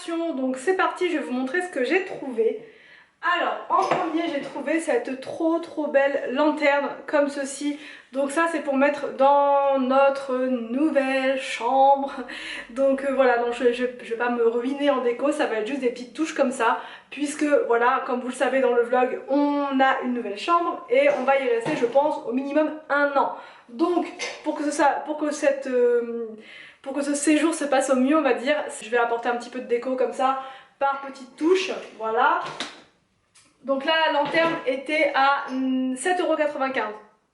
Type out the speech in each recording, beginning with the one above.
action. Donc c'est parti, je vais vous montrer ce que j'ai trouvé. Alors en premier j'ai trouvé cette trop belle lanterne comme ceci. Donc ça c'est pour mettre dans notre nouvelle chambre. Donc voilà, donc je vais pas me ruiner en déco, ça va être juste des petites touches comme ça. Puisque voilà, comme vous le savez dans le vlog, on a une nouvelle chambre et on va y rester je pense au minimum 1 an. Donc pour que ce séjour se passe au mieux on va dire, je vais apporter un petit peu de déco comme ça par petites touches, voilà. Donc là la lanterne était à 7,95 €.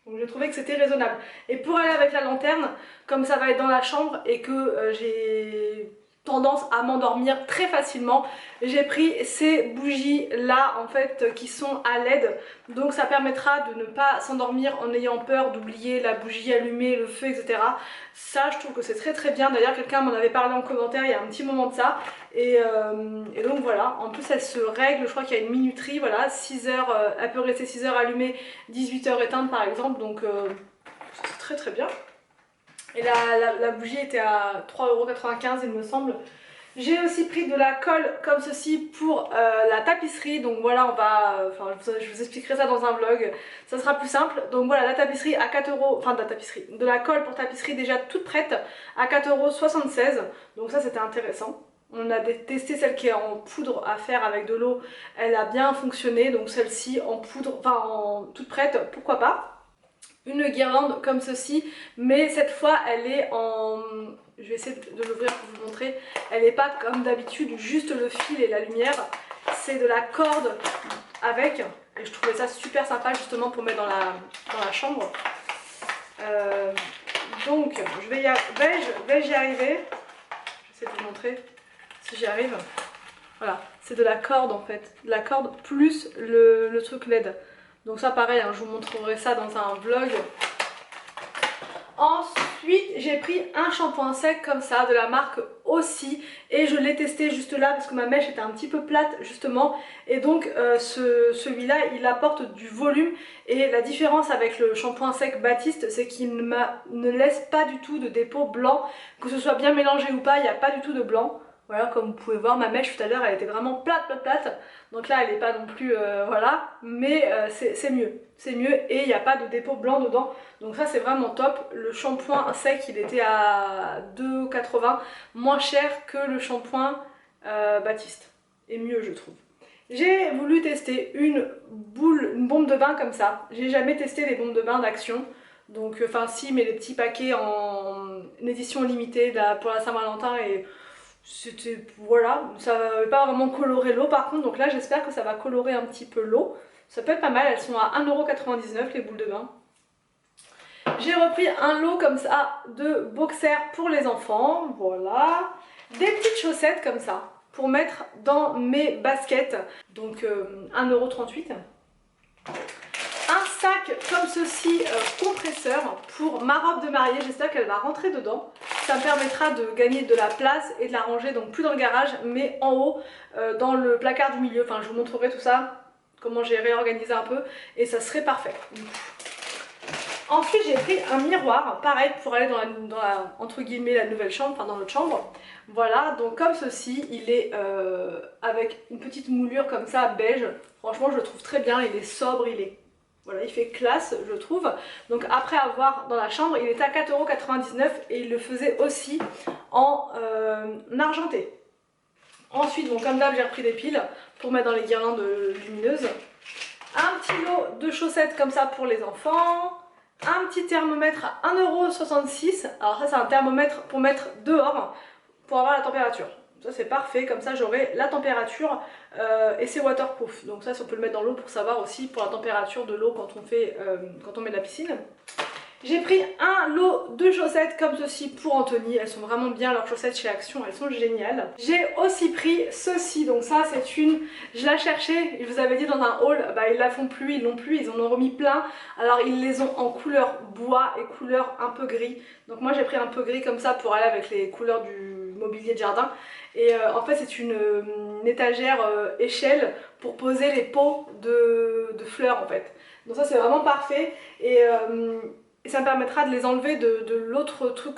Donc j'ai trouvé que c'était raisonnable. Et pour aller avec la lanterne, comme ça va être dans la chambre et que j'ai tendance à m'endormir très facilement, j'ai pris ces bougies là en fait qui sont à LED. Donc ça permettra de ne pas s'endormir en ayant peur d'oublier la bougie allumée, le feu, etc. Ça je trouve que c'est très bien. D'ailleurs quelqu'un m'en avait parlé en commentaire il y a un petit moment de ça. Et donc voilà, en plus elle se règle, je crois qu'il y a une minuterie, voilà, 6 heures, elle peut rester 6 heures allumée, 18 heures éteinte par exemple, donc c'est très bien. Et la bougie était à 3,95 € il me semble. J'ai aussi pris de la colle comme ceci pour la tapisserie, donc voilà on va, je vous expliquerai ça dans un vlog, ça sera plus simple. Donc voilà la tapisserie à 4 €, enfin de la tapisserie, de la colle pour tapisserie déjà toute prête à 4,76 €, donc ça c'était intéressant. On a testé celle qui est en poudre à faire avec de l'eau, elle a bien fonctionné, donc celle-ci en poudre, enfin en toute prête, pourquoi pas. Une guirlande comme ceci, mais cette fois elle est en... Je vais essayer de l'ouvrir pour vous montrer. Elle n'est pas comme d'habitude juste le fil et la lumière, c'est de la corde avec, et je trouvais ça super sympa justement pour mettre dans la chambre. Donc vais-je y arriver? J'essaie de vous montrer si j'y arrive. Voilà, c'est de la corde en fait, de la corde plus le truc LED. Donc ça pareil, hein, je vous montrerai ça dans un vlog. Ensuite j'ai pris un shampoing sec comme ça de la marque Aussi et je l'ai testé juste là parce que ma mèche était un petit peu plate justement et donc celui-là il apporte du volume et la différence avec le shampoing sec Baptiste c'est qu'il ne laisse pas du tout de dépôt blanc, que ce soit bien mélangé ou pas, il n'y a pas du tout de blanc. Voilà, comme vous pouvez voir, ma mèche tout à l'heure elle était vraiment plate. Donc là elle n'est pas non plus, voilà, mais c'est mieux et il n'y a pas de dépôt blanc dedans. Donc ça c'est vraiment top. Le shampoing sec il était à 2,80 €, moins cher que le shampoing Baptiste. Et mieux je trouve. J'ai voulu tester une bombe de bain comme ça. J'ai jamais testé les bombes de bain d'Action. Donc enfin si, mais les petits paquets en édition limitée là, pour la Saint-Valentin et... C'était, voilà, ça n'avait pas vraiment coloré l'eau par contre, donc là j'espère que ça va colorer un petit peu l'eau. Ça peut être pas mal, elles sont à 1,99 € les boules de bain. J'ai repris un lot comme ça de boxers pour les enfants, voilà. Des petites chaussettes comme ça, pour mettre dans mes baskets, donc 1,38 €. Un sac comme ceci compresseur pour ma robe de mariée, j'espère qu'elle va rentrer dedans. Ça me permettra de gagner de la place et de la ranger, donc plus dans le garage mais en haut dans le placard du milieu. Enfin je vous montrerai tout ça, comment j'ai réorganisé un peu et ça serait parfait. Ensuite j'ai pris un miroir, pareil pour aller dans la entre guillemets la nouvelle chambre, enfin dans notre chambre. Voilà, donc comme ceci, il est avec une petite moulure comme ça beige. Franchement je le trouve très bien, il est sobre, voilà, il fait classe je trouve. Donc après avoir dans la chambre, il était à 4,99 € et il le faisait aussi en argenté. Ensuite, bon, comme d'hab, j'ai repris des piles pour mettre dans les guirlandes lumineuses. Un petit lot de chaussettes comme ça pour les enfants. Un petit thermomètre à 1,66 €. Alors ça c'est un thermomètre pour mettre dehors pour avoir la température. Ça c'est parfait, comme ça j'aurai la température et c'est waterproof. Donc ça on peut le mettre dans l'eau pour savoir aussi pour la température de l'eau quand on met de la piscine. J'ai pris un lot de chaussettes comme ceci pour Anthony, elles sont vraiment bien leurs chaussettes chez Action, elles sont géniales. J'ai aussi pris ceci, donc ça c'est une, je la cherchais, je vous avais dit dans un haul, bah ils la font plus, ils l'ont plus, ils en ont remis plein. Alors ils les ont en couleur bois et couleur un peu gris, donc moi j'ai pris un peu gris comme ça pour aller avec les couleurs du mobilier de jardin. Et en fait c'est une étagère échelle pour poser les pots de fleurs en fait. Donc ça c'est vraiment parfait et et ça me permettra de les enlever de l'autre truc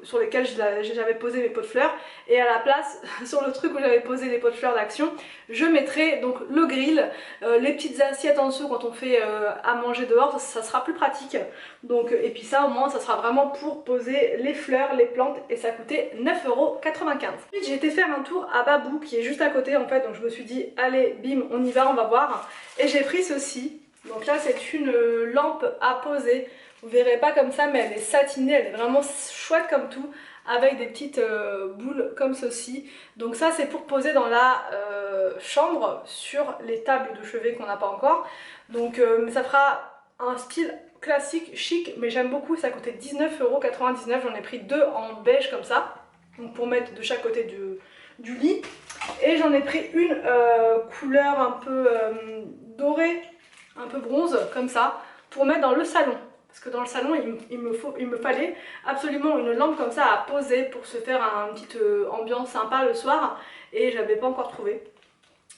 sur lesquels j'avais posé mes pots de fleurs, et à la place, sur le truc où j'avais posé les pots de fleurs d'Action, je mettrai donc le grill, les petites assiettes en dessous quand on fait à manger dehors, ça sera plus pratique. Donc, et puis ça au moins ça sera vraiment pour poser les fleurs, les plantes, et ça coûtait 9,95 €. Ensuite j'ai été faire un tour à Babou qui est juste à côté en fait, donc je me suis dit allez bim on y va, on va voir, et j'ai pris ceci. Donc là c'est une lampe à poser. Vous verrez pas comme ça mais elle est satinée, elle est vraiment chouette comme tout, avec des petites boules comme ceci. Donc ça c'est pour poser dans la chambre sur les tables de chevet qu'on n'a pas encore. Donc ça fera un style classique, chic, mais j'aime beaucoup, ça coûtait 19,99 €, j'en ai pris deux en beige comme ça, donc pour mettre de chaque côté du lit. Et j'en ai pris une couleur un peu dorée, un peu bronze comme ça, pour mettre dans le salon. Parce que dans le salon, il me fallait absolument une lampe comme ça à poser pour se faire une petite ambiance sympa le soir. Et j'avais pas encore trouvé.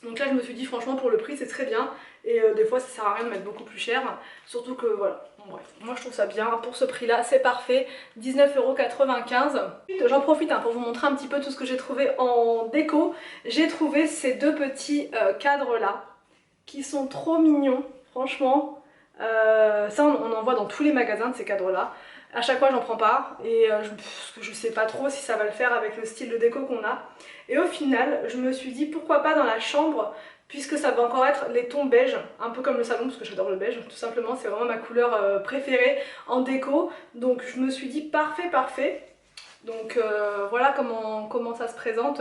Donc là je me suis dit franchement pour le prix c'est très bien. Et des fois ça sert à rien de mettre beaucoup plus cher. Surtout que voilà, bon, bref, moi je trouve ça bien. Pour ce prix là c'est parfait, 19,95 €. J'en profite pour vous montrer un petit peu tout ce que j'ai trouvé en déco. J'ai trouvé ces deux petits cadres là qui sont trop mignons, franchement. Ça on en voit dans tous les magasins de ces cadres là. À chaque fois j'en prends pas et je sais pas trop si ça va le faire avec le style de déco qu'on a. Et au final je me suis dit pourquoi pas dans la chambre, puisque ça va encore être les tons beige, un peu comme le salon parce que j'adore le beige tout simplement, c'est vraiment ma couleur préférée en déco. Donc je me suis dit parfait. Donc voilà comment ça se présente.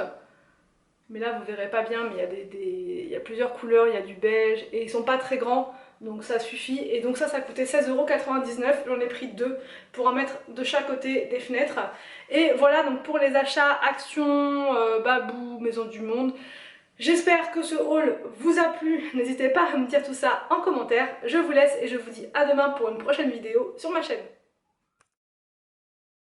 Mais là vous verrez pas bien, mais il y a plusieurs couleurs, il y a du beige et ils sont pas très grands. Donc ça suffit, et donc ça coûtait 16,99 €, j'en ai pris deux pour en mettre de chaque côté des fenêtres. Et voilà donc pour les achats Action, Babou, Maison du Monde. J'espère que ce haul vous a plu, n'hésitez pas à me dire tout ça en commentaire. Je vous laisse et je vous dis à demain pour une prochaine vidéo sur ma chaîne.